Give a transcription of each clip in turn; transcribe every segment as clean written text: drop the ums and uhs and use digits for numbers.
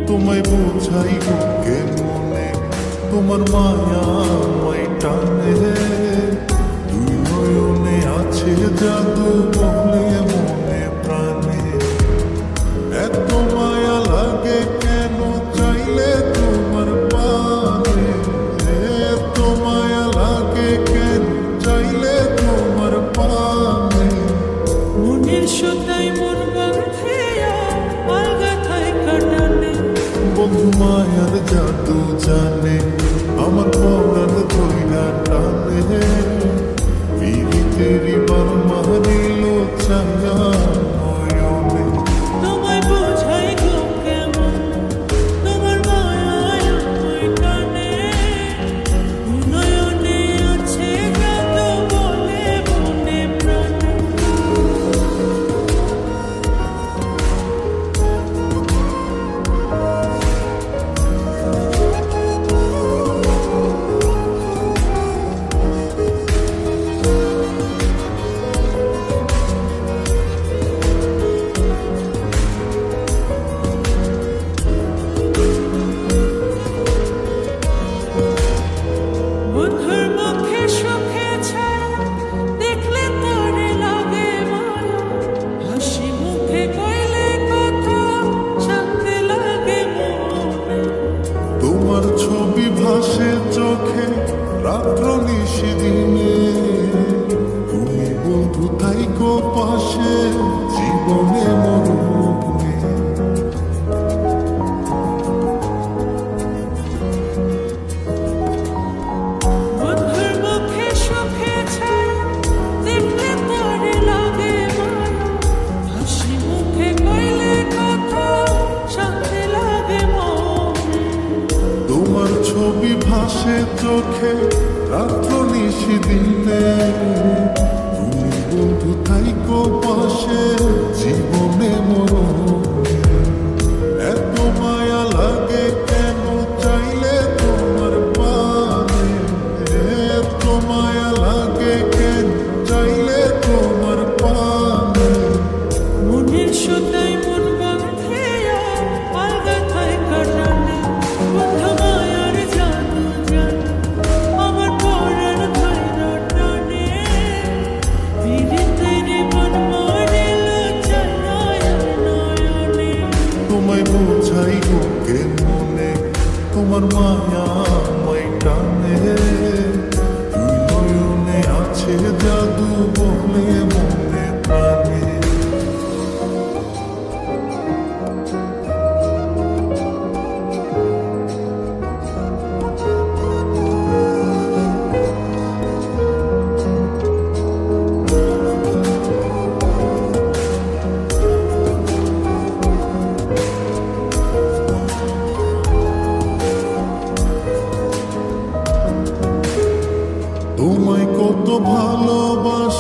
তোমায় বোঝাই বুকে মনে তোমার মায়া আমায় টানে, দুই নয়নে আছে জাদু বলে মনে প্রাণে। এত মায়া লাগে কেন চাইলে তোমার পানে, এত মায়া লাগে কেন চাইলে তোমার পানে। মনের সুতায় মন বাঁধে আলগা থাই কাটানে, বন্ধু মায়ার জাদু জানে আমার পরাণ ধইরা টানে। পিরিতেরি বার মারিল ছায়া নয়নে, তোমায় বোঝাই গো কেমন তোমার মায়ায় আমায় টানে। নয়নে আছে জাদু বলে মনে প্রাণে। বন্ধুর মুখে সুখে ছায়া দেখলে তোরে লাগে মায়া, হাসি মুখে কইলে কথা শান্তি লাগে মনে। তোমার ছবি ভাসে চোখে রাত্র নিশি দিনে, তুমি বন্ধু থাইকো পাশে জীবনে মরণে। বন্ধুর মুখে সুখে ছায়া দেখলে তোরে লাগে মায়া, হাসি মুখে কইলে কথা শান্তি লাগে মনে। তোমার ছবি ভাসে চোখে রাত্র নিশি দিনে, তুমি বন্ধু থাইকো পাশে জীবনে মরণে। এত মায়া লাগে কেন চাইলে তোমার পানে, এত মায়া লাগে কেন চাইলে তোমার পানে। মনের সুতায় মন বাঁধে আলগা থাই কাটানে, বন্ধু মায়ার জাদু জানে আমার পরাণ ধইরা টানে। পিরিতেরি মন মরিল ছায়া নয়নে, তোমায় বোঝাই বুকে মনে তোমার মায়া আমায় টানে, দুই নয়নে আছে জাদু বলে মনে প্রাণে। তোমায় কত ভালোবাস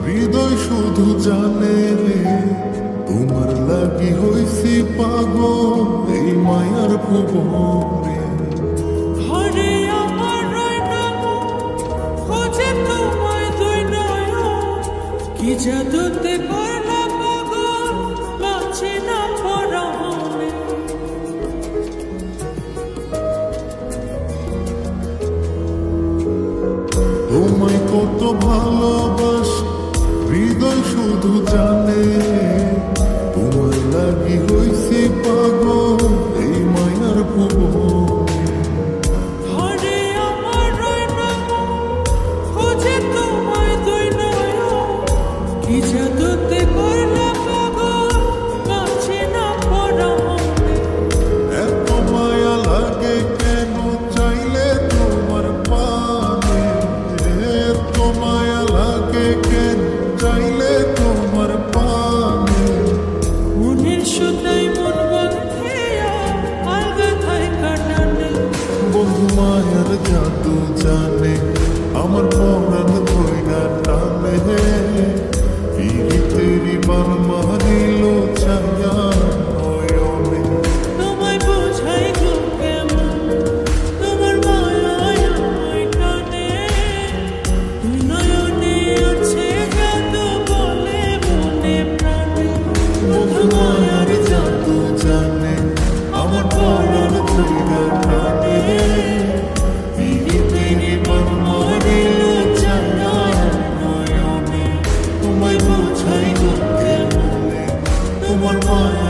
হৃদয় শুধু জানে, তোমার লাগি হইছি পাগল এই মায়ার ভুবনে। ঘরে আমার রয়না খোঁজে তোমায় দুই নয়ন, কি জাদুতে করলা পাগল বাঁচি না পরাণে। তোমায় কত ভালোবাস হৃদয় শুধু জানে, তোমার লাগি হইছি পাগল এই মায়ার ভুবনে। ঘরে আমার রয়না খোঁজে তোমায় দুই নয়ন, কি জাদুতে করলা পাগল আমার পরাণ ধইরা টানে পিরিতেরি বান মারিল ছায়া নয়নে তোমায় বোঝাই গো কেমন তোমার মায়ায় আমায় টানে দুই নয়নে আছে জাদু বলে মনে প্রাণে মধু মায়ার জাদু জানে আমার পরাণ ধইরা টানে পিরিতেরি বান মারিল ছায়া নয়নে তোমায় বোঝাই গো কেমনে তোমার মায়া